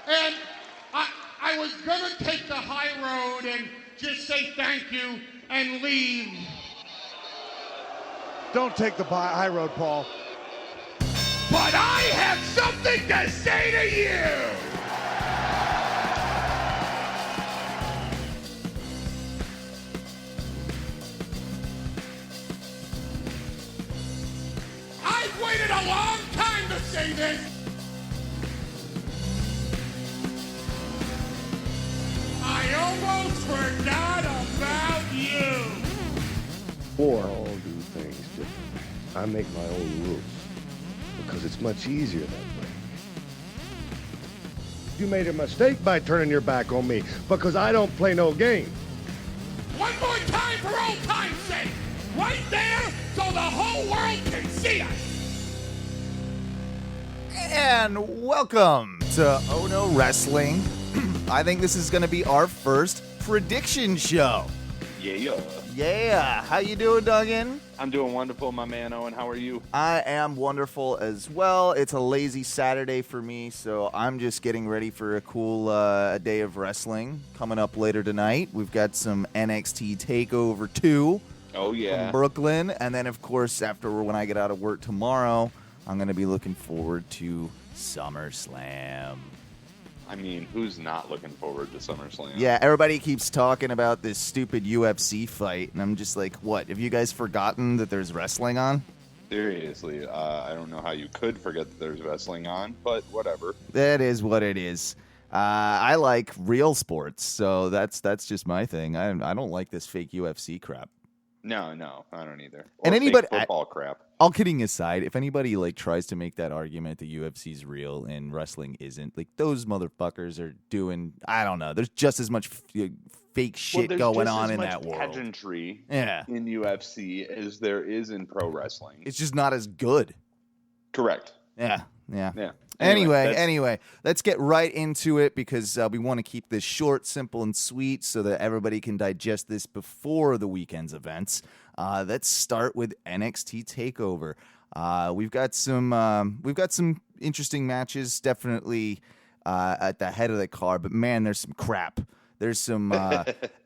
And I was gonna take the high road and just say thank you and leave. Don't take the high road, Paul. But I have something to say to you! I've waited a long time to say this! I almost forgot about you! Or I'll do things differently. I make my own rules because it's much easier that way. You made a mistake by turning your back on me because I don't play no game. One more time for old time's sake! Right there so the whole world can see us! And welcome to Oh No Wrestling. I think this is going to be our first prediction show. Yeah. How you doing, Duncan? I'm doing wonderful, my man, Owen. How are you? I am wonderful as well. It's a lazy Saturday for me, so I'm just getting ready for a cool day of wrestling coming up later tonight. We've got some NXT Takeover 2 from Brooklyn, and then, of course, after when I get out of work tomorrow, I'm going to be looking forward to SummerSlam. I mean, who's not looking forward to SummerSlam? Yeah, everybody keeps talking about this stupid UFC fight, and I'm just like, what? Have you guys forgotten that there's wrestling on? Seriously, I don't know how you could forget that there's wrestling on, but whatever. That is what it is. I like real sports, so that's just my thing. I don't like this fake UFC crap. No, I don't either. Or and anybody, fake football crap. All kidding aside, if anybody tries to make that argument that UFC's real and wrestling isn't, those motherfuckers are doing, I don't know. There's just as much fake shit going on in that world. There's pageantry in UFC as there is in pro wrestling. It's just not as good. Correct. Yeah. Anyway, let's get right into it because we want to keep this short, simple, and sweet so that everybody can digest this before the weekend's events. Let's start with NXT Takeover. We've got some interesting matches, definitely at the head of the card. But man, there's some crap. There's some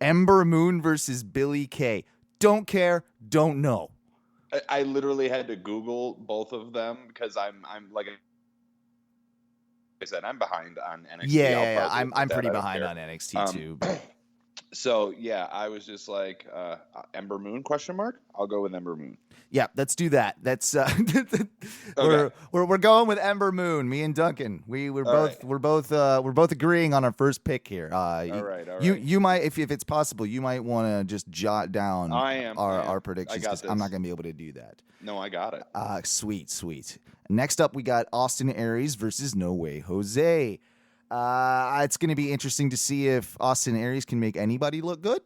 Ember Moon versus Billie Kay. Don't care, don't know. I literally had to Google both of them because I'm like I said, I'm behind on NXT. Yeah. I'm pretty behind on NXT too. So yeah, I was just like, Ember Moon ? I'll go with Ember Moon. Yeah, let's do that. That's Okay. we're going with Ember Moon. Me and Duncan. We're both agreeing on our first pick here. All right. You might, if it's possible, you might want to just jot down our predictions because I'm not going to be able to do that. No, I got it. Sweet. Next up, we got Austin Aries versus No Way Jose. It's going to be interesting to see if Austin Aries can make anybody look good.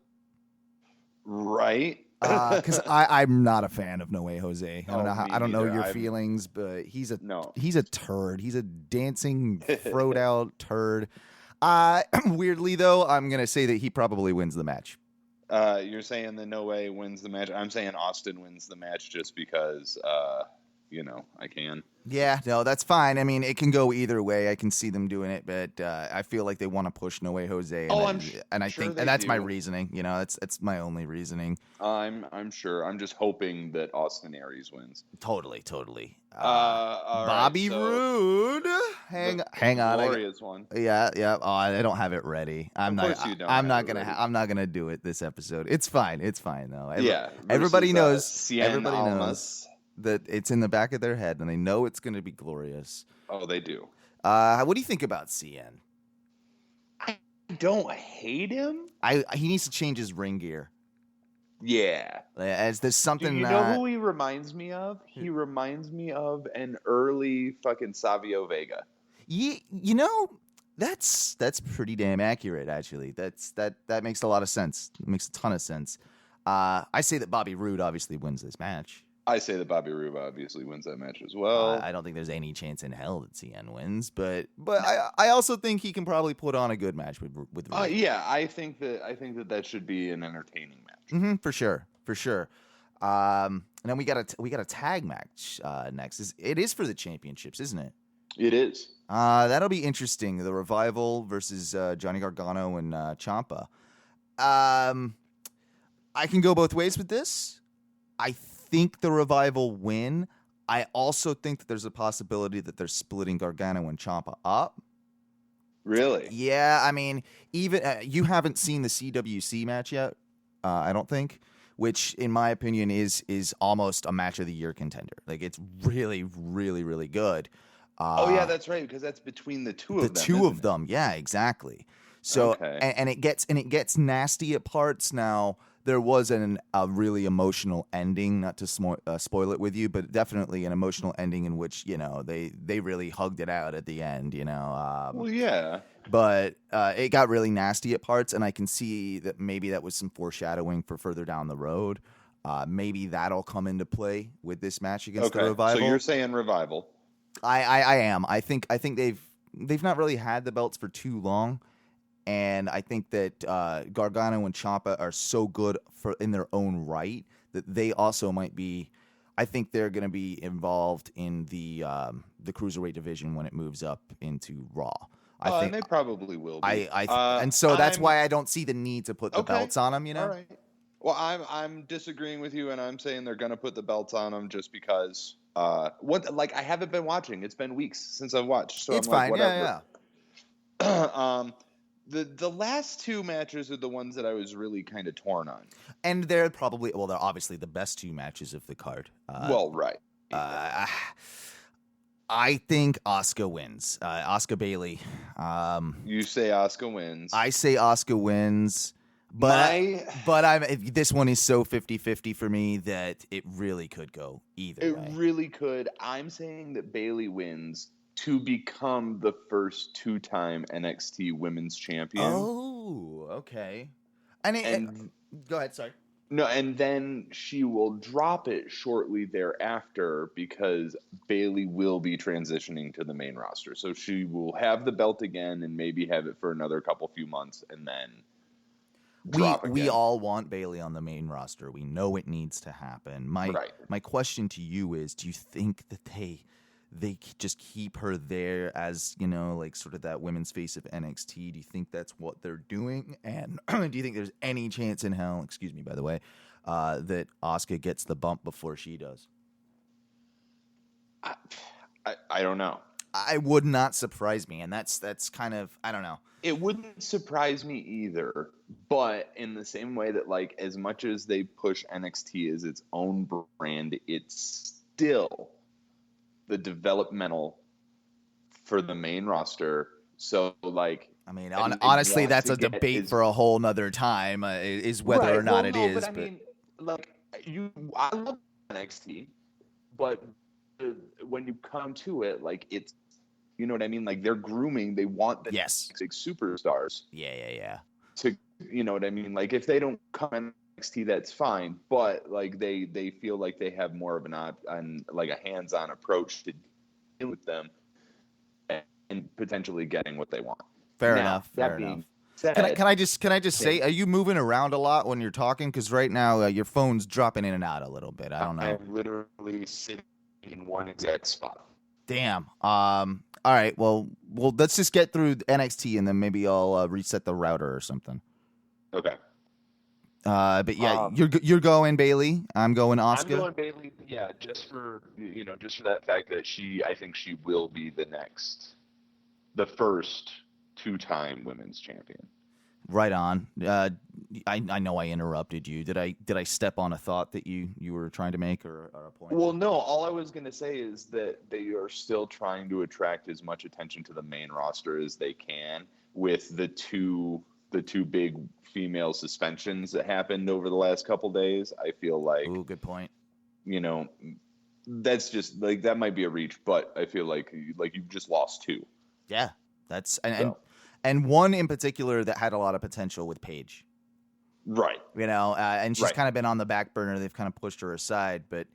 Right. Because I'm not a fan of No Way Jose. I don't know your feelings, but he's a turd. He's a dancing, throwed out turd. Weirdly, though, I'm going to say that he probably wins the match. You're saying that No Way wins the match. I'm saying Austin wins the match just because, I can. Yeah, no, that's fine. I mean, it can go either way. I can see them doing it, but I feel like they want to push No Way Jose. And I think that's my reasoning. That's my only reasoning. I'm sure. I'm just hoping that Austin Aries wins. Totally. Bobby Roode. Hang on. Glorious one. Yeah. Oh, I don't have it ready. I'm not gonna do it this episode. It's fine though. Everybody knows. Everybody knows that it's in the back of their head, and they know it's going to be glorious. Oh, they do. What do you think about CN? I don't hate him. He needs to change his ring gear. Yeah. As there's something. Do you know who he reminds me of? He reminds me of an early fucking Savio Vega. That's pretty damn accurate, actually. That makes a lot of sense. It makes a ton of sense. I say that Bobby Roode obviously wins this match. I say that Bobby Roode obviously wins that match as well. I don't think there's any chance in hell that CN wins, but I also think he can probably put on a good match with Roode. Yeah, I think that should be an entertaining match. Mm-hmm, for sure. And then we got a tag match next. It is for the championships, isn't it? It is. That'll be interesting. The Revival versus Johnny Gargano and Ciampa. I can go both ways with this. I think the Revival win. I also think that there's a possibility that they're splitting Gargano and Ciampa up. Really? Yeah, I mean, even you haven't seen the CWC match yet, I don't think, which in my opinion is almost a match of the year contender. Like, it's really, really, really good. Oh yeah, that's right, because that's between the two of them. The two of them, yeah, exactly. So Okay. and it gets nasty at parts. Now there was a really emotional ending, not to spoil it with you, but definitely an emotional ending in which they really hugged it out at the end. Well, yeah. But it got really nasty at parts, and I can see that maybe that was some foreshadowing for further down the road. Maybe that'll come into play with this match against the Revival. So you're saying Revival? I am. I think they've not really had the belts for too long, and I think that Gargano and Ciampa are so good in their own right that they also might be. I think they're going to be involved in the cruiserweight division when it moves up into Raw. I think and they probably will be. And so that's why I don't see the need to put the belts on them. All right. Well, I'm disagreeing with you, and I'm saying they're going to put the belts on them just because. I haven't been watching. It's been weeks since I've watched. So it's I'm like, fine. whatever. Yeah. The last two matches are the ones that I was really kind of torn on. And they're obviously the best two matches of the card. Right. I think Asuka wins. Asuka Bailey. You say Asuka wins. I say Asuka wins. But this one is so 50-50 for me that it really could go either way. It really could. I'm saying that Bailey wins to become the first two-time NXT Women's Champion. Oh, okay. And go ahead, sorry. No, and then she will drop it shortly thereafter because Bailey will be transitioning to the main roster. So she will have the belt again and maybe have it for another few months and then drop again. We all want Bailey on the main roster. We know it needs to happen. My question to you is, do you think that they just keep her there as, sort of that women's face of NXT? Do you think that's what they're doing? And do you think there's any chance in hell, excuse me, by the way, that Asuka gets the bump before she does? I don't know. I would not surprise me, and that's kind of, I don't know. It wouldn't surprise me either, but in the same way that, as much as they push NXT as its own brand, it's still the developmental for the main roster. So, honestly, that's a debate for a whole nother time, is whether or not it is. But I love NXT, but when you come to it, it's, you know what I mean? They're grooming. They want the big superstars. Yeah. To, you know what I mean? If they don't come in NXT, that's fine. But they feel like they have more of a hands-on approach to deal with them and potentially getting what they want. Fair enough. Said, can I just say, are you moving around a lot when you're talking? Because right now your phone's dropping in and out a little bit. I don't know. I'm literally sitting in one exact spot. Damn. All right. Well, let's just get through NXT and then maybe I'll reset the router or something. Okay. But yeah, you're going Bailey. I'm going Asuka. I'm going Bailey. Yeah, just for that fact that I think she will be the first two-time women's champion. Right on. I know I interrupted you. Did I step on a thought that you were trying to make or a point? Well, no. All I was going to say is that they are still trying to attract as much attention to the main roster as they can with the two big female suspensions that happened over the last couple days. I feel like, ooh, good point. That's just that might be a reach, but I feel like you've just lost two. Yeah, and one in particular that had a lot of potential with Paige. Right. And she's kind of been on the back burner. They've kind of pushed her aside, but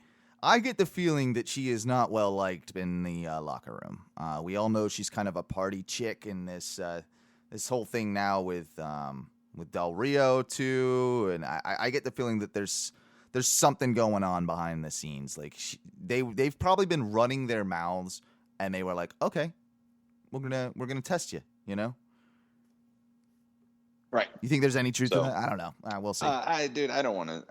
I get the feeling that she is not well liked in the locker room. We all know she's kind of a party chick in this whole thing now with Del Rio too, and I get the feeling that there's something going on behind the scenes. They've probably been running their mouths and they were like, okay, we're gonna test you. You know. Right. You think there's any truth to that? I don't know. We'll see. I don't want to.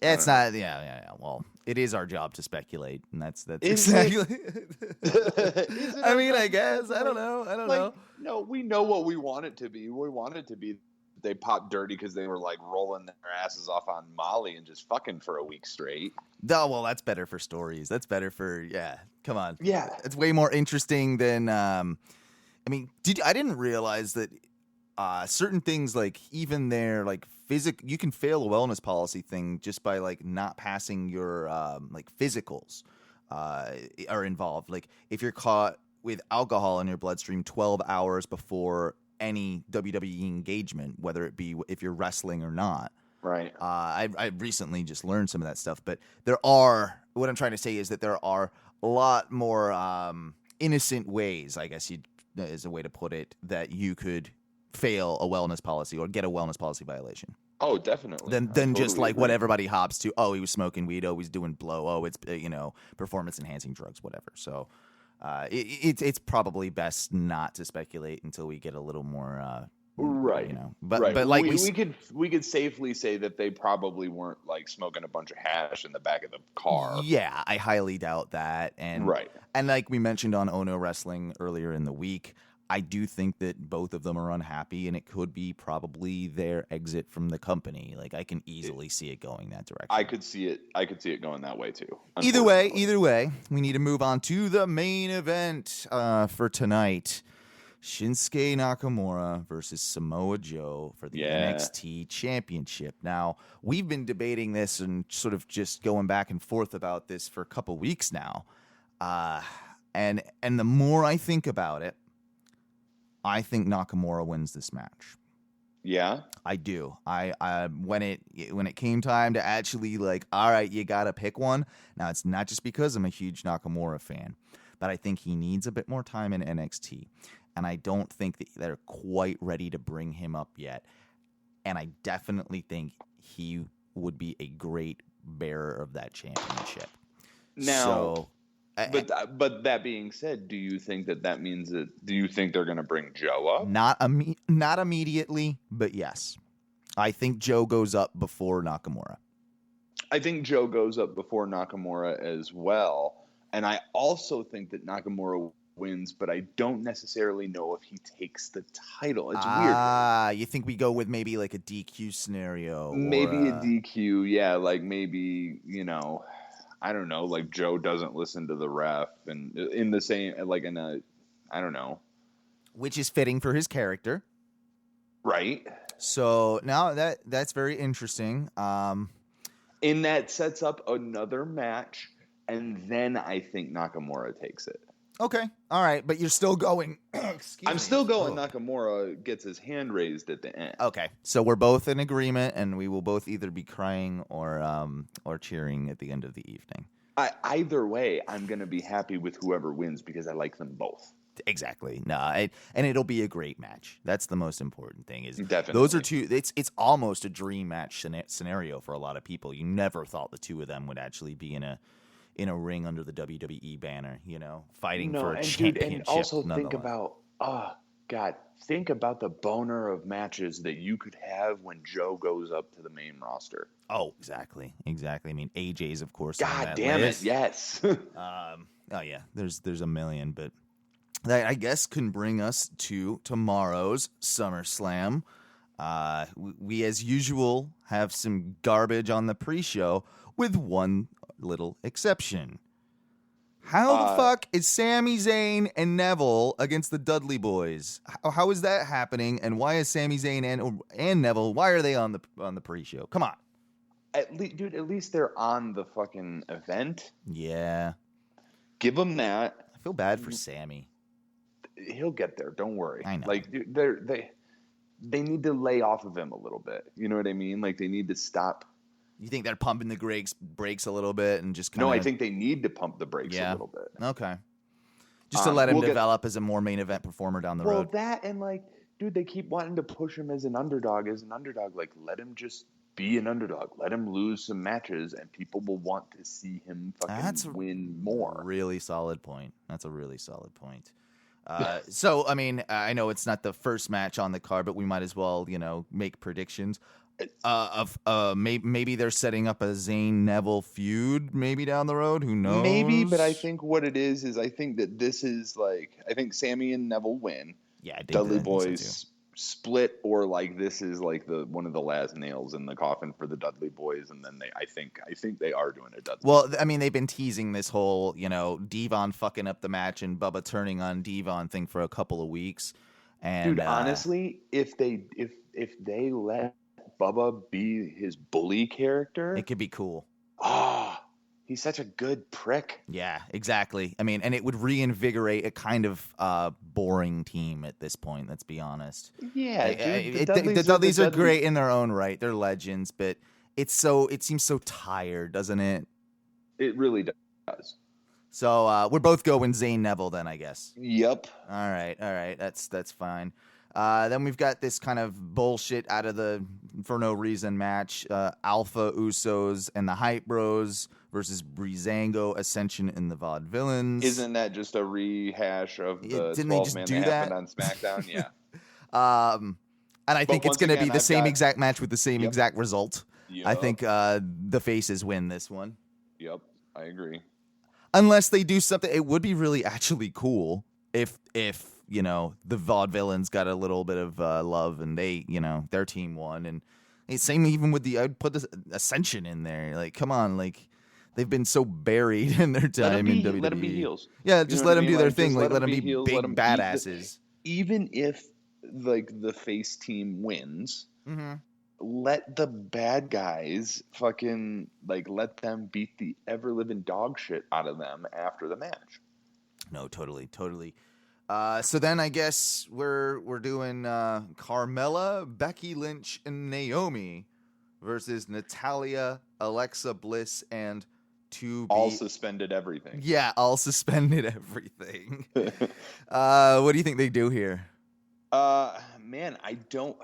It's not. Yeah. Well, it is our job to speculate, and that's Is exactly. I mean, I job? guess I don't know. No, we know what we want it to be. We want it to be they popped dirty because they were like rolling their asses off on Molly and just fucking for a week straight. No, well, that's better for stories. That's better for Come on. Yeah, It's way more interesting than. I mean, I didn't realize that certain things like even their like you can fail a wellness policy thing just by like not passing your like physicals are involved. Like if you're caught with alcohol in your bloodstream 12 hours before any WWE engagement, whether it be if you're wrestling or not. right. I recently just learned some of that stuff, but what I'm trying to say is that there are a lot more innocent ways, I guess is a way to put it, that you could fail a wellness policy or get a wellness policy violation. Oh, definitely. Than just totally like agree. what everybody hops to. Oh, he was smoking weed. Oh, he's doing blow. Oh, it's performance enhancing drugs, whatever. So it's probably best not to speculate until we get a little more Right. But right. but like we could safely say that they probably weren't like smoking a bunch of hash in the back of the car. Yeah, I highly doubt that. And Right. And like we mentioned on Ono Wrestling earlier in the week, I do think that both of them are unhappy, and it could be probably their exit from the company. Like I can easily see it going that direction. I could see it going that way too. Either way, we need to move on to the main event for tonight. Shinsuke Nakamura versus Samoa Joe for the NXT Championship. Now, we've been debating this and sort of just going back and forth about this for a couple weeks now. And the more I think about it, I think Nakamura wins this match. Yeah, I do. I when it came time to actually like, all right, you got to pick one. Now, it's not just because I'm a huge Nakamura fan, but I think he needs a bit more time in NXT. And I don't think that they're quite ready to bring him up yet. And I definitely think he would be a great bearer of that championship. Now, but that being said, do you think that means that? Do you think they're going to bring Joe up? Not immediately, but yes, I think Joe goes up before Nakamura. I think Joe goes up before Nakamura as well, and I also think that Nakamura wins, but I don't necessarily know if he takes the title. It's weird. You think we go with maybe like a DQ scenario? Maybe a DQ, yeah. Like maybe, I don't know, like Joe doesn't listen to the ref, and in the same, like in a, I don't know. Which is fitting for his character. Right. So now that's very interesting. And that sets up another match, and then I think Nakamura takes it. Okay. All right. But you're still going. I'm still going Nakamura gets his hand raised at the end. Okay. So we're both in agreement, and we will both either be crying or cheering at the end of the evening. Either way, I'm going to be happy with whoever wins because I like them both. Exactly. And it'll be a great match. That's the most important thing. Is Definitely. Those are two. It's almost a dream match scenario for a lot of people. You never thought the two of them would actually be in a ring under the WWE banner, fighting for a championship. And also think about, think about the boner of matches that you could have when Joe goes up to the main roster. Oh, exactly. I mean, AJ's, of course. God damn it, yes. Oh yeah, there's a million, but that I guess can bring us to tomorrow's SummerSlam. We as usual have some garbage on the pre-show with one little exception. How the fuck is Sami Zayn and Neville against the Dudley Boys? How is that happening? And why is Sami Zayn and Neville? Why are they on the pre-show? Come on, At least they're on the fucking event. Yeah, give them that. I feel bad for Sami. He'll get there. Don't worry. I know. Like dude, they need to lay off of him a little bit. You know what I mean? Like they need to stop. You think they're pumping the brakes a little bit and just kind of... No, I think they need to pump the brakes a little bit. Okay. Just to let him develop as a more main event performer down the road. Well, that and like, dude, they keep wanting to push him as an underdog. Like, let him just be an underdog. Let him lose some matches, and people will want to see him fucking win more. Really solid point. That's a really solid point. So, I mean, I know it's not the first match on the card, but we might as well, make predictions. Maybe they're setting up a Zayn Neville feud maybe down the road. Who knows? Maybe, but I think what it is I think that this is like, I think Sammy and Neville win. Yeah, I think Dudley so Boys split, or like this is like one of the last nails in the coffin for the Dudley Boys, and then I think they are doing a Dudley. Well, I mean, they've been teasing this whole Devon fucking up the match and Bubba turning on Devon thing for a couple of weeks. And dude, honestly, if they let Bubba be his bully character, it could be cool. He's such a good prick. Yeah, exactly. I mean, and it would reinvigorate a kind of boring team at this point, let's be honest. Yeah, dude, the Dudleys are great in their own right. They're legends, but it seems so tired, doesn't it? It really does. So we're both going Zayn Neville then, I guess. Yep. All right. That's fine. Then we've got this kind of bullshit out of the for no reason match. Alpha Usos and the Hype Bros versus Breezango, Ascension, and the Vaudevillains. Isn't that just a rehash of the 12-man that happened on SmackDown? Yeah. And I think it's going to be the same exact match with the same exact result. Yep. I think the faces win this one. Yep, I agree. Unless they do something, it would be really actually cool if the Vaudevillains got a little bit of love and they, their team won. And same even with I'd put the Ascension in there. Like, come on, like they've been so buried in their time in WWE. Let them be heels. Yeah, just let them do their thing. Like, let them be heels, big badasses. Even if like the face team wins, let the bad guys fucking let them beat the ever living dog shit out of them after the match. No, totally. So then I guess we're doing Carmella, Becky Lynch, and Naomi versus Natalya, Alexa Bliss, and all suspended everything. Yeah, all suspended everything. What do you think they do here? Man, I don't.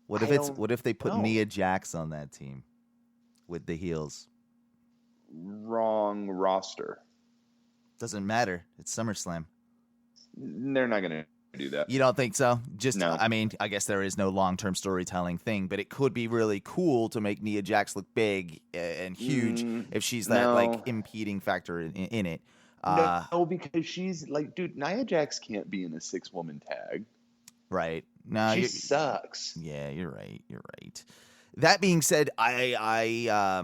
What if they put Nia Jax on that team with the heels? Wrong roster. Doesn't matter. It's SummerSlam. They're not going to do that. You don't think so? No. I mean, I guess there is no long-term storytelling thing, but it could be really cool to make Nia Jax look big and huge if she's that impeding factor in it. No, because she's dude, Nia Jax can't be in a 6-woman tag. Right. No, she sucks. Yeah, you're right. That being said, I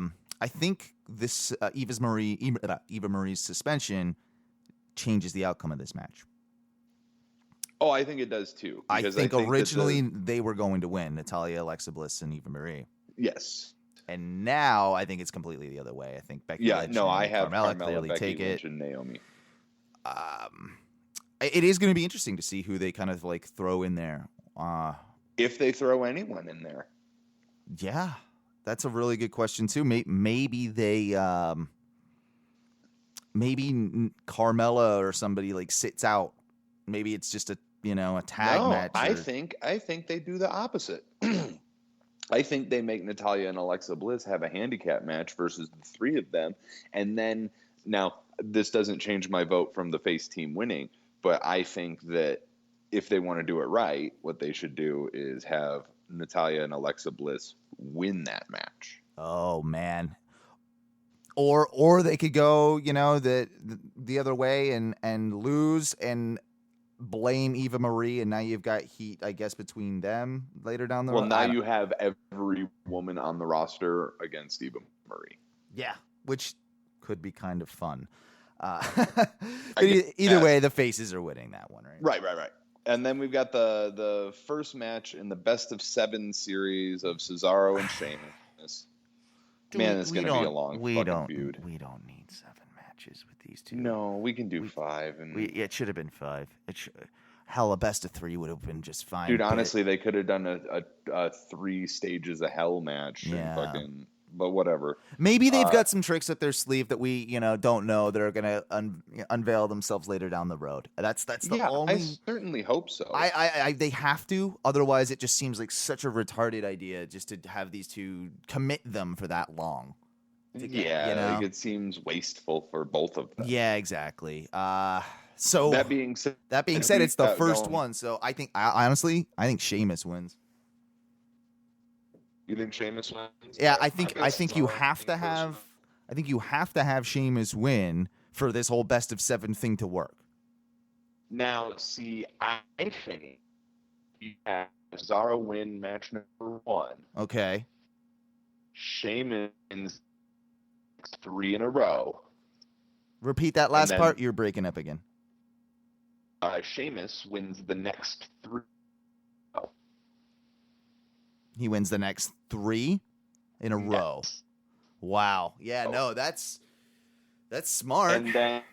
think this Eva Marie's suspension changes the outcome of this match. Oh, I think it does too. I think originally they were going to win, Natalya, Alexa Bliss, and Eva Marie. Yes. And now I think it's completely the other way. I think Becky Lynch and Carmella clearly Becky take Lynch it. And Naomi. It is going to be interesting to see who they kind of throw in there. If they throw anyone in there. Yeah, that's a really good question too. Maybe they, maybe Carmella or somebody sits out. Maybe it's just a tag match. I think they do the opposite. I think they make Natalya and Alexa Bliss have a handicap match versus the three of them, and then now this doesn't change my vote from the face team winning, but I think that if they want to do it right, what they should do is have Natalya and Alexa Bliss win that match. Oh man. Or they could go, the other way and lose and blame Eva Marie, and now you've got heat, I guess, between them later down the road. Well, now you have every woman on the roster against Eva Marie. Yeah, which could be kind of fun. Either way, the faces are winning that one, right? Right. And then we've got the first match in the best of 7 series of Cesaro and Sheamus. Man, it's going to be a long fucking feud. We don't need 7 matches with these two. No, we can do 5. It should have been 5. Hell, a best of 3 would have been just fine. Dude, honestly, they could have done a 3 stages of hell match. Yeah. And fucking but whatever. Maybe they've got some tricks up their sleeve that we, don't know that are going to unveil themselves later down the road. That's the only. I certainly hope so. They have to. Otherwise, it just seems like such a retarded idea just to have these two commit them for that long. Like it seems wasteful for both of them. Yeah, exactly. So that being said, it's the first one. So I think, honestly, Sheamus wins. You think Sheamus wins? Yeah, I think you have to have Sheamus win for this whole best of 7 thing to work. Now, see, I think you have Cesaro win match number 1. Okay. Sheamus wins 3 in a row. Repeat that last part. You're breaking up again. Sheamus wins the next 3. He wins the next 3 in a row. Wow. Yeah, no, that's smart. And then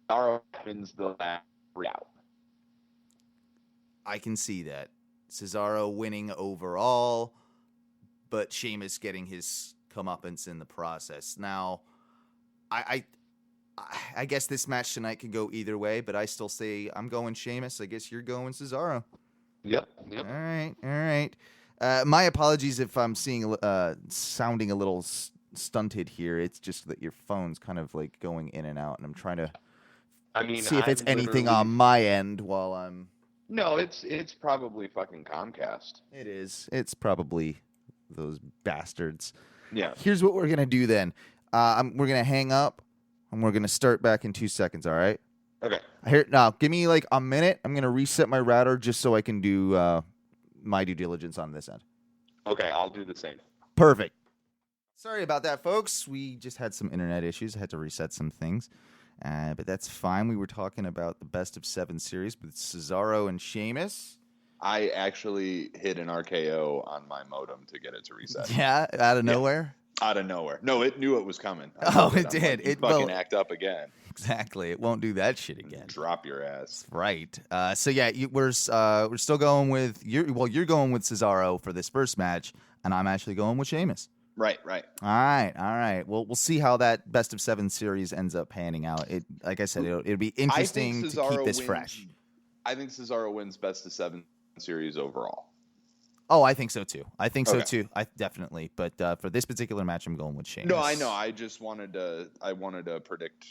Cesaro wins the last 3 out. I can see that. Cesaro winning overall, but Sheamus getting his comeuppance in the process. Now, I guess this match tonight could go either way, but I still say I'm going Sheamus. I guess you're going Cesaro. Yep. All right. My apologies if I'm sounding a little stunted here. It's just that your phone's kind of like going in and out, and I'm trying to see if it's anything on my end while I'm. No, it's probably fucking Comcast. It is. It's probably those bastards. Yeah. Here's what we're gonna do then. We're gonna hang up, and we're gonna start back in 2 seconds. All right. Okay. Now, give me like a minute. I'm going to reset my router just so I can do my due diligence on this end. Okay, I'll do the same. Perfect. Sorry about that, folks. We just had some internet issues. I had to reset some things. But that's fine. We were talking about the best of 7 series with Cesaro and Sheamus. I actually hit an RKO on my modem to get it to reset. Yeah, out of nowhere? Out of nowhere. No, it knew it was coming. It did. It fucking act up again. Exactly. It won't do that shit again. Drop your ass. Right. So yeah, we're still going with you're going with Cesaro for this first match, and I'm actually going with Sheamus. Right. All right. Well, we'll see how that best of 7 series ends up panning out. It, like I said, it'll be interesting to keep this fresh. I think Cesaro wins best of 7 series overall. Oh, I think so too. I definitely. But for this particular match, I'm going with Sheamus. No, I know. I just wanted to predict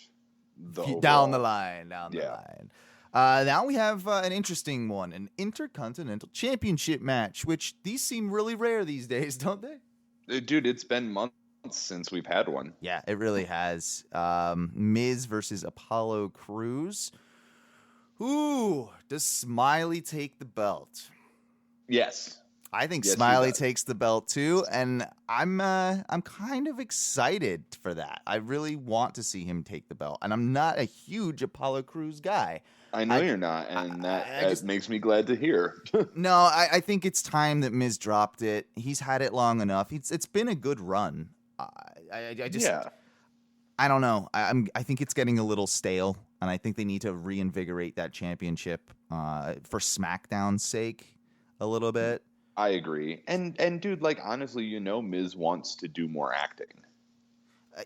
the overall. Down the line. Now we have an interesting one, an Intercontinental Championship match, which these seem really rare these days, don't they? Dude, it's been months since we've had one. Yeah, it really has. Miz versus Apollo Crews. Ooh, does Smiley take the belt? Yes. I think Smiley takes the belt too, and I'm kind of excited for that. I really want to see him take the belt, and I'm not a huge Apollo Crews guy. I know you're not, and that makes me glad to hear. No, I think it's time that Miz dropped it. He's had it long enough. It's been a good run. I don't know. I think it's getting a little stale, and I think they need to reinvigorate that championship for SmackDown's sake a little bit. I agree. And dude, like, honestly, Miz wants to do more acting.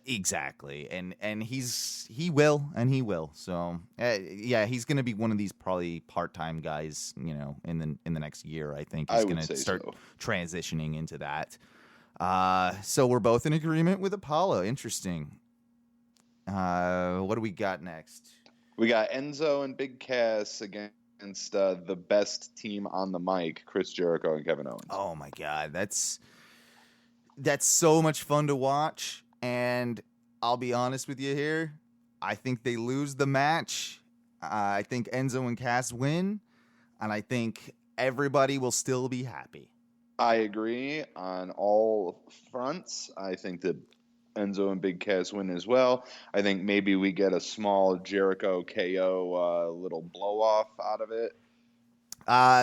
Exactly. And he will. So, yeah, he's going to be one of these probably part-time guys, in the next year, I think. He's going to start transitioning into that. So we're both in agreement with Apollo. Interesting. What do we got next? We got Enzo and Big Cass against the best team on the mic, Chris Jericho and Kevin Owens. Oh my God, that's so much fun to watch. And I'll be honest with you here, I think they lose the match. I think Enzo and Cass win, and I think everybody will still be happy. I agree on all fronts. I think that Enzo and Big Cass win as well. I think maybe we get a small Jericho KO little blow off out of it.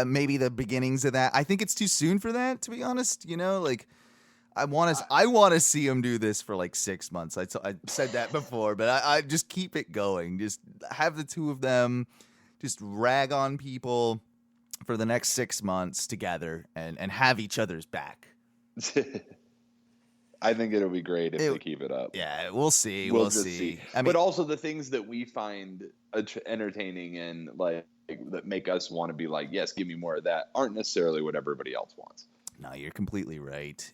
Maybe the beginnings of that. I think it's too soon for that, to be honest. I want to see him do this for like 6 months. I said that before, but I just keep it going. Just have the two of them just rag on people for the next 6 months together and have each other's back. I think it'll be great if they keep it up. Yeah, we'll see. We'll We'll just see. But also the things that we find entertaining and like that make us want to be like, yes, give me more of that, aren't necessarily what everybody else wants. No, you're completely right.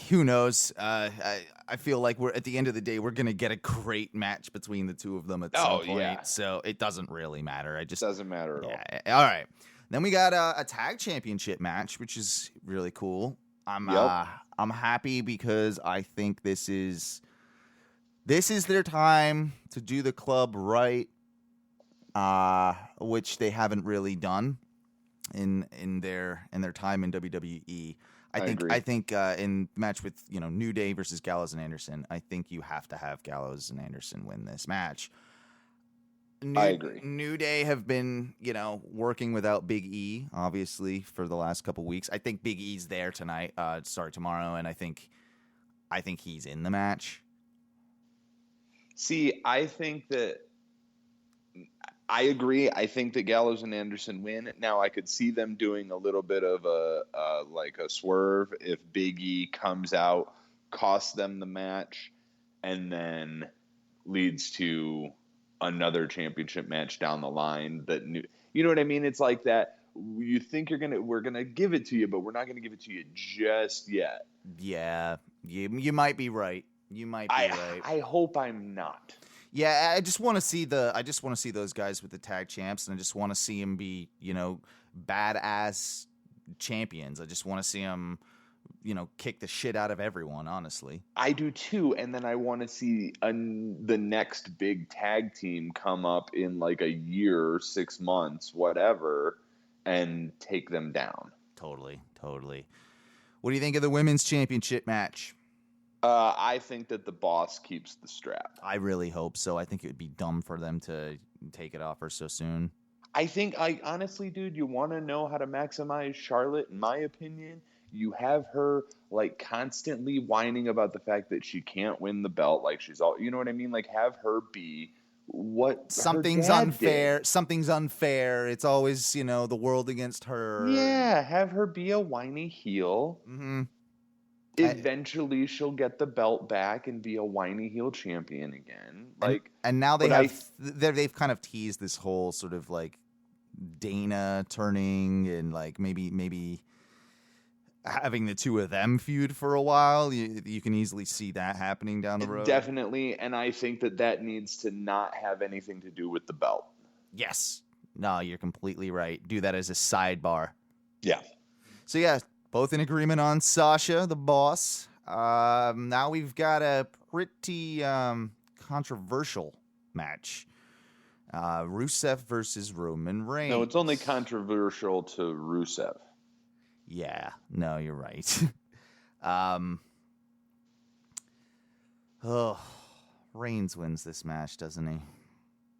Who knows? I feel like we're at the end of the day, we're gonna get a great match between the two of them at some point. Yeah. So it doesn't really matter. It doesn't matter at all. All right. Then we got a tag championship match, which is really cool. I'm happy because I think this is their time to do the club right, which they haven't really done in their time in WWE. I think in match with New Day versus Gallows and Anderson, I think you have to have Gallows and Anderson win this match. I agree. New Day have been, working without Big E, obviously, for the last couple weeks. I think Big E's there tomorrow, and I think he's in the match. See, I think that I agree. I think that Gallows and Anderson win. Now, I could see them doing a little bit of a swerve if Big E comes out, costs them the match, and then leads to another championship match down the line. You know what I mean? It's like that. You think we're gonna give it to you, but we're not gonna give it to you just yet. Yeah, you might be right. Right. I hope I'm not. Yeah, I just want to see those guys with the tag champs, and I just want to see them be, badass champions. I just want to see them, kick the shit out of everyone, honestly. I do too, and then I want to see the next big tag team come up in like a year, 6 months, whatever, and take them down. Totally. What do you think of the women's championship match? I think that the boss keeps the strap. I really hope so. I think it would be dumb for them to take it off her so soon. I honestly, dude, you want to know how to maximize Charlotte, in my opinion? You have her like constantly whining about the fact that she can't win the belt. Like she's all, you know what I mean? Like have her be what something's her dad unfair. did. Something's unfair. It's always, the world against her. Yeah. Have her be a whiny heel. Mm-hmm. Eventually, she'll get the belt back and be a whiny heel champion again. And now they've kind of teased this whole sort of like Dana turning and like maybe having the two of them feud for a while. You can easily see that happening down the road. Definitely, and I think that needs to not have anything to do with the belt. Yes. No, you're completely right. Do that as a sidebar. Yeah. So yeah. Both in agreement on Sasha, the boss. Now we've got a pretty controversial match. Rusev versus Roman Reigns. No, it's only controversial to Rusev. Yeah, no, you're right. Reigns wins this match, doesn't he?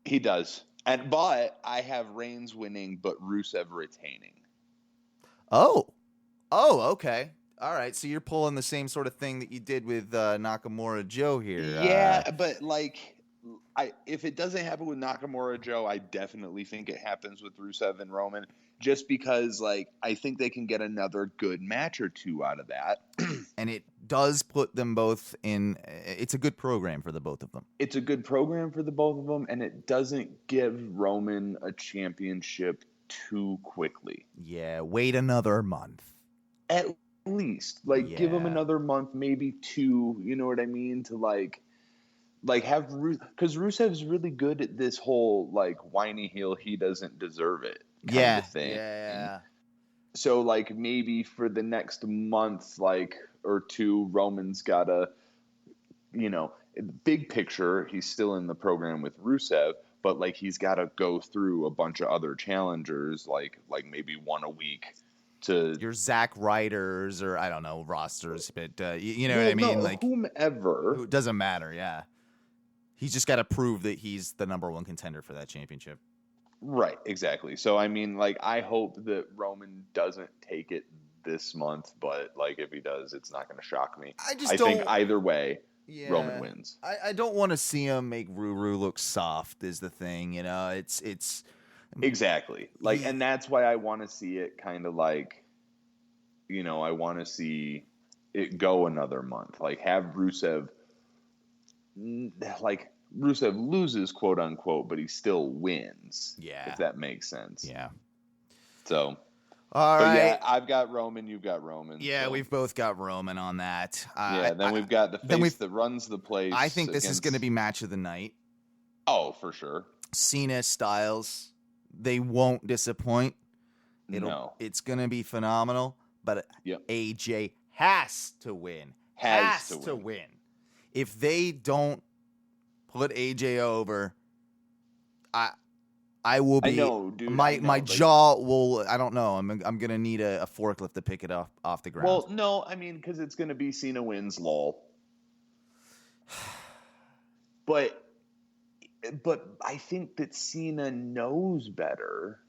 He does. But I have Reigns winning, but Rusev retaining. Oh, okay. All right. So you're pulling the same sort of thing that you did with Nakamura Joe here. Yeah, but like, if it doesn't happen with Nakamura Joe, I definitely think it happens with Rusev and Roman. Just because, like, I think they can get another good match or two out of that. And it does put them both in. It's a good program for the both of them. It's a good program for the both of them, and it doesn't give Roman a championship too quickly. Yeah, wait another month. At least, give him another month, maybe two. You know what I mean? To like have because Rusev's really good at this whole like whiny heel. He doesn't deserve it. Kind of thing. Yeah. So like maybe for the next month, or two, Roman's gotta, big picture. He's still in the program with Rusev, but like he's got to go through a bunch of other challengers, like maybe one a week. To your Zack Ryders or I don't know rosters, but you know what I mean. No, like whomever, it doesn't matter. Yeah, he's just got to prove that he's the number one contender for that championship. Right, exactly. So I mean, like I hope that Roman doesn't take it this month, but like if he does, it's not going to shock me. I think either way, Roman wins. I don't want to see him make Ruru look soft. Is the thing, it's. Exactly. And that's why I want to see it kind of like, I want to see it go another month. Like, have Rusev, like, Rusev loses, quote unquote, but he still wins. Yeah. If that makes sense. Yeah. So, all but right. yeah, I've got Roman, you've got Roman. Yeah, so. we've both got Roman on that. Then we've got the face that runs the place. I think this is going to be match of the night. Oh, for sure. Cena, Styles, they won't disappoint. No. It's going to be phenomenal, but Yep. AJ has to win. Has to to win. If they don't put AJ over, I will be. I know, dude. My jaw will. I don't know. I'm gonna need a forklift to pick it off the ground. Well, no, I mean, because it's going to be Cena wins, lol. But I think that Cena knows better.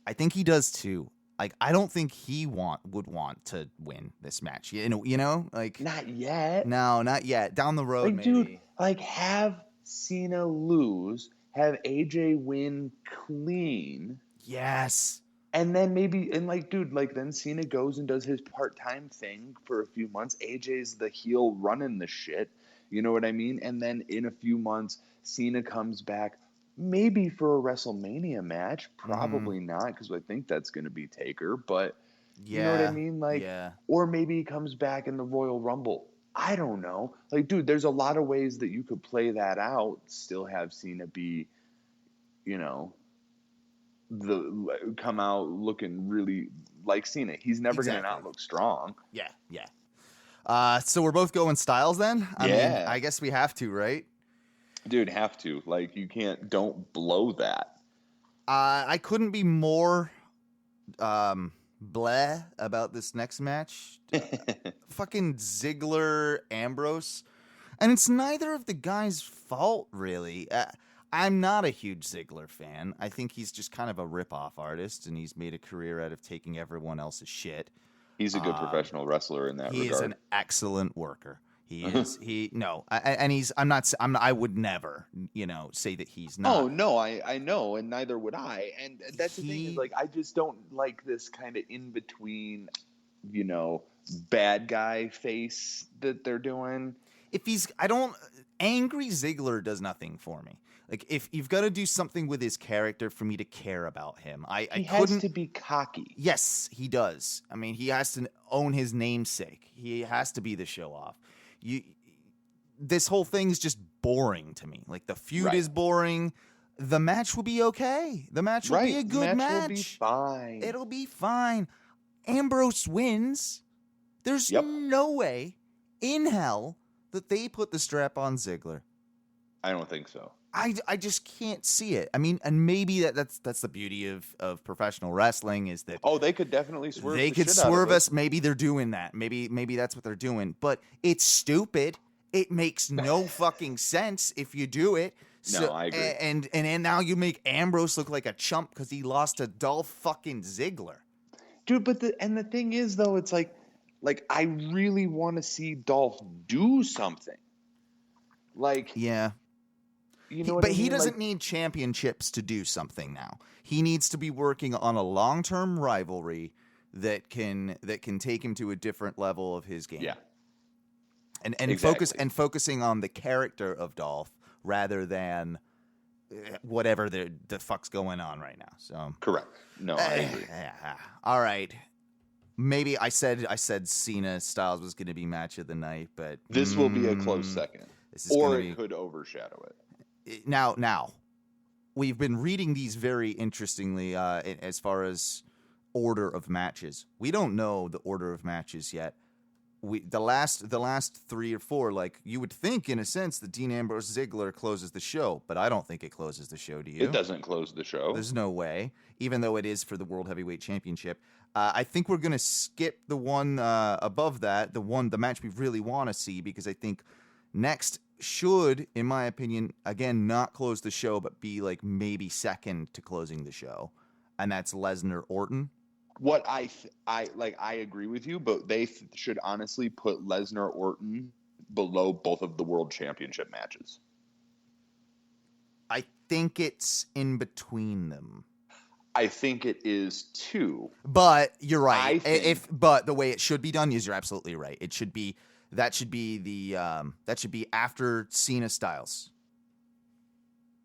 I think he does too. Like, I don't think he would want to win this match. You know, like, Not yet. no, not yet. Down the road, Like, maybe. dude, like, have Cena lose, have AJ win clean, Yes. and then maybe, and like, dude, like, then Cena goes and does his part-time thing for a few months. AJ's the heel running the shit. You know what I mean? And then in a few months, Cena comes back, maybe for a WrestleMania match. Probably not, because I think that's going to be Taker. But you know what I mean? Like, or maybe he comes back in the Royal Rumble. I don't know. Like, dude, there's a lot of ways that you could play that out. Still have Cena be, you know, come out looking really like Cena. He's never going to not look strong. Yeah. So we're both going Styles then? I mean, I guess we have to, right? Dude, have to. Like, you don't blow that. I couldn't be more bleh about this next match. Fucking Ziggler, Ambrose. And it's neither of the guys' fault, really. I'm not a huge Ziggler fan. I think he's just kind of a rip-off artist, and he's made a career out of taking everyone else's shit. He's a good professional wrestler in that regard. He is an excellent worker. He is. I would never, say that he's not. Oh no, I know, and neither would I. And that's the thing is, like, I just don't like this kind of in between, bad guy face that they're doing. Angry Ziggler does nothing for me. Like, if you've got to do something with his character for me to care about him, he has to be cocky. Yes, he does. I mean, he has to own his namesake. He has to be the show off. This whole thing is just boring to me. Like, the feud is boring. The match will be okay. The match will be a good match. Will be fine. It'll be fine. Ambrose wins. There's no way in hell that they put the strap on Ziggler. I don't think so. I just can't see it. I mean, and maybe that's the beauty of professional wrestling is that they could definitely swerve. They could swerve us. Maybe they're doing that. Maybe that's what they're doing. But it's stupid. It makes no fucking sense if you do it. No, I agree. And now you make Ambrose look like a chump because he lost to Dolph fucking Ziggler. Dude, but the thing is though, it's like I really want to see Dolph do something. Like, yeah. But he doesn't need championships to do something now. He needs to be working on a long-term rivalry that can take him to a different level of his game. Yeah. And exactly. focusing on the character of Dolph rather than whatever the fuck's going on right now. So correct. No, I agree. All right. Maybe I said Cena Styles was going to be match of the night, but this will be a close second. It could overshadow it. Now, we've been reading these very interestingly as far as order of matches. We don't know the order of matches yet. The last 3 or 4, like, you would think in a sense that Dean Ambrose Ziggler closes the show, but I don't think it closes the show. Do you? It doesn't close the show. There's no way, even though it is for the World Heavyweight Championship. I think we're gonna skip the one above that, the match we really want to see, because I think next should, in my opinion, again, not close the show, but be like maybe second to closing the show, and that's Lesnar Orton. What I agree with you, but they should honestly put Lesnar Orton below both of the World Championship matches. I think it's in between them. I think it is too. But you're right. I think- But the way it should be done is you're absolutely right. It should be that should be after Cena Styles.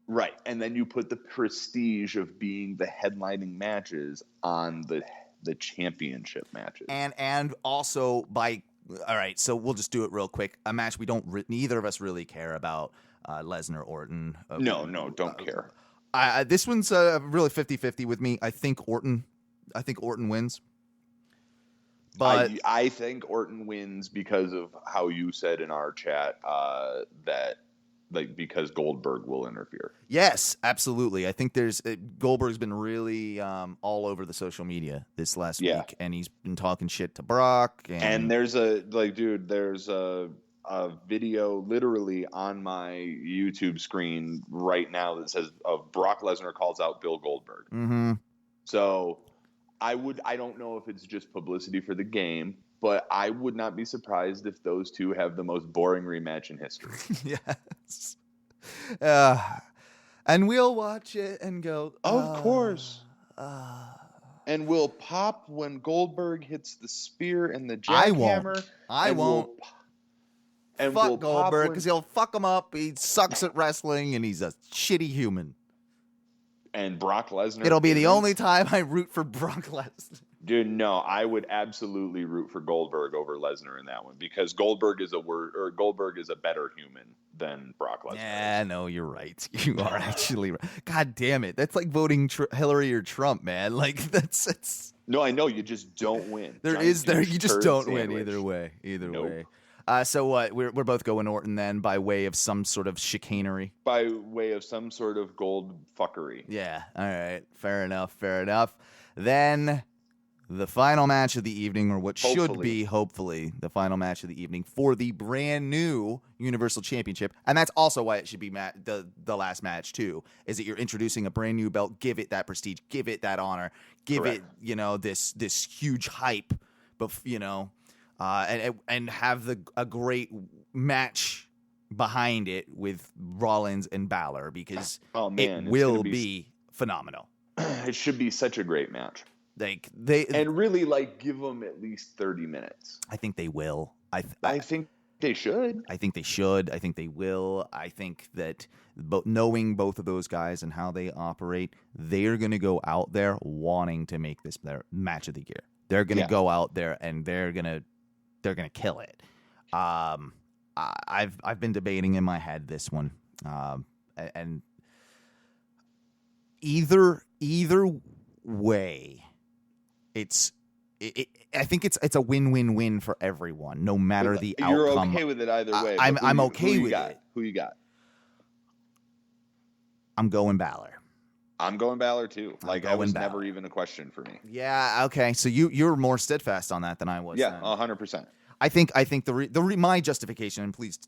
Right. And then you put the prestige of being the headlining matches on the championship matches. And also all right, so we'll just do it real quick. A match we neither of us really care about, Lesnar Orton. No, don't care. This one's really 50-50 with me. I think Orton wins. But I think Orton wins because of how you said in our chat that because Goldberg will interfere. Yes, absolutely. I think Goldberg's been really all over the social media this last week, and he's been talking shit to Brock. And there's there's a video literally on my YouTube screen right now that says Brock Lesnar calls out Bill Goldberg. Mm-hmm. So I don't know if it's just publicity for the game, but I would not be surprised if those two have the most boring rematch in history. Yes. And we'll watch it and go, of course. And we'll pop when Goldberg hits the spear and the jackhammer. I won't. Fuck Goldberg, because he'll fuck him up. He sucks at wrestling, and he's a shitty human. And Brock Lesnar. It'll be the only time I root for Brock Lesnar. Dude, no, I would absolutely root for Goldberg over Lesnar in that one because Goldberg is a better human than Brock Lesnar. Yeah, no, you're right. You are actually right. God damn it. That's like voting Hillary or Trump, man. Like it's No, I know, you just don't win. You just don't win either way. Way. So what? We're both going Orton then by way of some sort of chicanery. By way of some sort of gold fuckery. Yeah. All right. Fair enough. Then the final match of the evening, or what should be, hopefully, the final match of the evening for the brand new Universal Championship. And that's also why it should be the last match, too, is that you're introducing a brand new belt. Give it that prestige. Give it that honor. Give Correct. it, this huge hype. But, and have a great match behind it with Rollins and Balor, because it will be phenomenal. It should be such a great match. And really give them at least 30 minutes. I think they will. I think they should. I think they should. I think they will. I think that knowing both of those guys and how they operate, they're going to go out there wanting to make this their match of the year. They're going to go out there and they're going to kill it. I've been debating in my head this one, and either way, I think it's a win-win-win for everyone, no matter the outcome. You're okay with it either way. I'm okay with it. Who you got? I'm going Balor. I'm going Balor too. That was never even a question for me. Yeah. Okay. So you're more steadfast on that than I was. Yeah, 100%. I think my justification, and please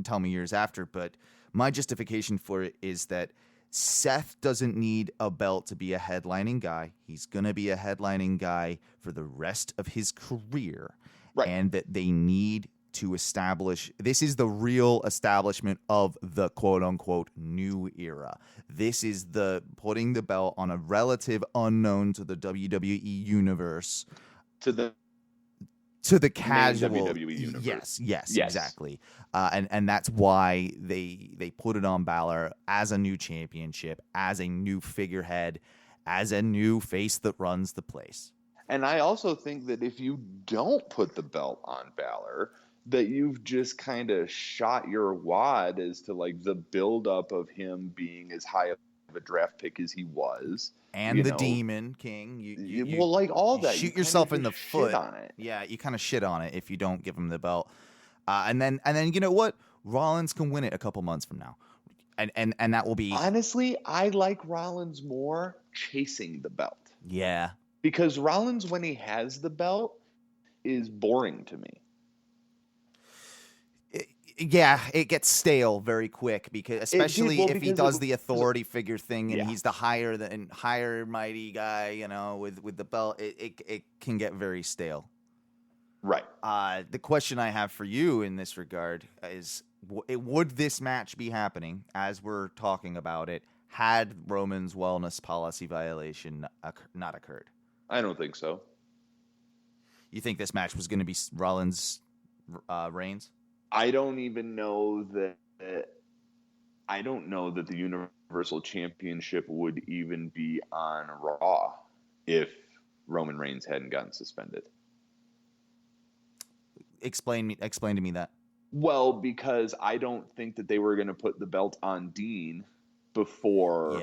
tell me yours after, but my justification for it is that Seth doesn't need a belt to be a headlining guy. He's gonna be a headlining guy for the rest of his career, right? And that they need to establish. This is the real establishment of the quote-unquote new era. This is the putting the belt on a relative unknown to the WWE universe, to the casual WWE universe. Yes, exactly. And that's why they put it on Balor as a new championship, as a new figurehead, as a new face that runs the place. And I also think that if you don't put the belt on Balor, that you've just kind of shot your wad as to the buildup of him being as high of a draft pick as he was. And the Demon King. You all that. Shoot yourself in the foot. On it. Yeah, you kind of shit on it if you don't give him the belt. And then you know what? Rollins can win it a couple months from now. And that will be... Honestly, I like Rollins more chasing the belt. Yeah. Because Rollins, when he has the belt, is boring to me. Yeah, it gets stale very quick, because especially if he does the authority figure thing and he's the higher mighty guy, with the belt, it can get very stale. Right. The question I have for you in this regard is, would this match be happening as we're talking about it had Roman's wellness policy violation not occurred. I don't think so. You think this match was going to be Rollins Reigns? I don't even know that. I don't know that the Universal Championship would even be on Raw if Roman Reigns hadn't gotten suspended. Explain to me that. Well, because I don't think that they were going to put the belt on Dean before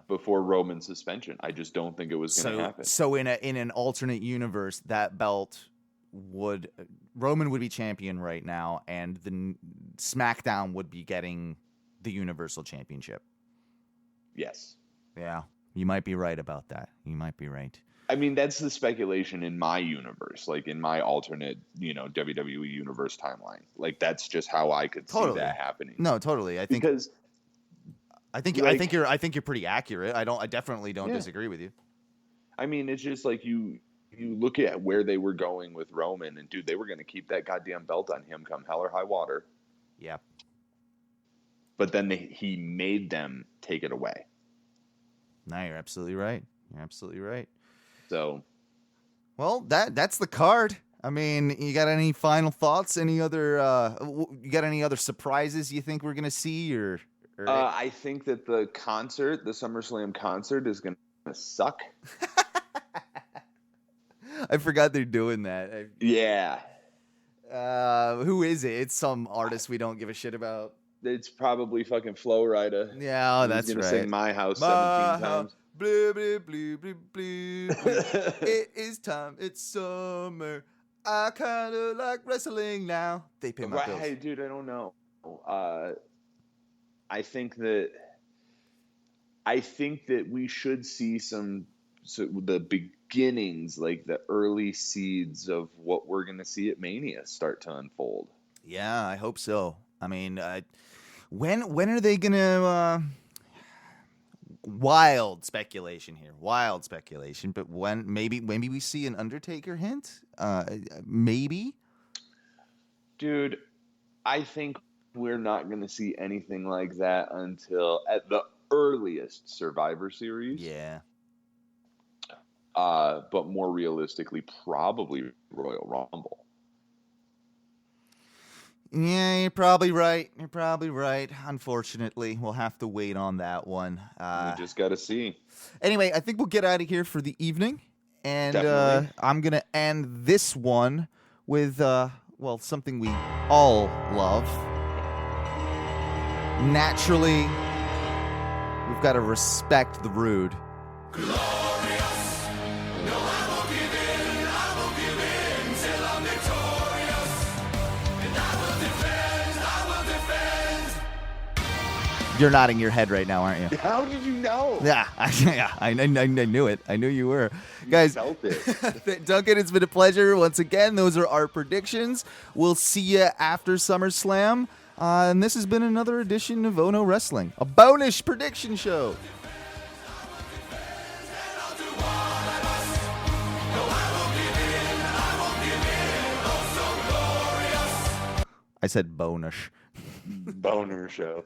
before Roman's suspension. I just don't think it was going to happen. So in an alternate universe, that belt Roman would be champion right now, and the SmackDown would be getting the Universal Championship. Yes. Yeah, you might be right about that. You might be right. I mean, that's the speculation in my universe, like in my alternate, WWE universe timeline. Like that's just how I could see that happening. No, totally. I think you're pretty accurate. I definitely don't disagree with you. I mean, it's just like you look at where they were going with Roman, and dude, they were going to keep that goddamn belt on him come hell or high water. Yeah. But then he made them take it away. No, you're absolutely right. So, well, that's the card. I mean, you got any final thoughts? Any other surprises you think we're gonna see? Or I think that the SummerSlam concert, is gonna suck. I forgot they're doing that. Yeah. Who is it? It's some artist we don't give a shit about. It's probably fucking Flo Rida. Yeah, that's gonna right. Sing My House 17 times. Blue, blue, blue, blue, blue, blue. It is time. It's summer. I kind of like wrestling now. They pay my bills. Hey, dude, I don't know. I think that we should see the beginnings, like the early seeds of what we're going to see at Mania start to unfold. Yeah, I hope so. I mean, when are they going to... Wild speculation here. But when maybe we see an Undertaker hint? Maybe? Dude, I think we're not going to see anything like that until at the earliest Survivor Series. Yeah. But more realistically, probably Royal Rumble. Yeah, you're probably right. Unfortunately, we'll have to wait on that one. We just got to see. Anyway, I think we'll get out of here for the evening. And I'm going to end this one with, something we all love. Naturally, we've got to respect the rude. You're nodding your head right now, aren't you? How did you know? Yeah, I knew it. I knew you were. Guys, felt it. Duncan, it's been a pleasure. Once again, those are our predictions. We'll see you after SummerSlam. And this has been another edition of Ono Wrestling, a bonus prediction show. I said bonus. Boner show.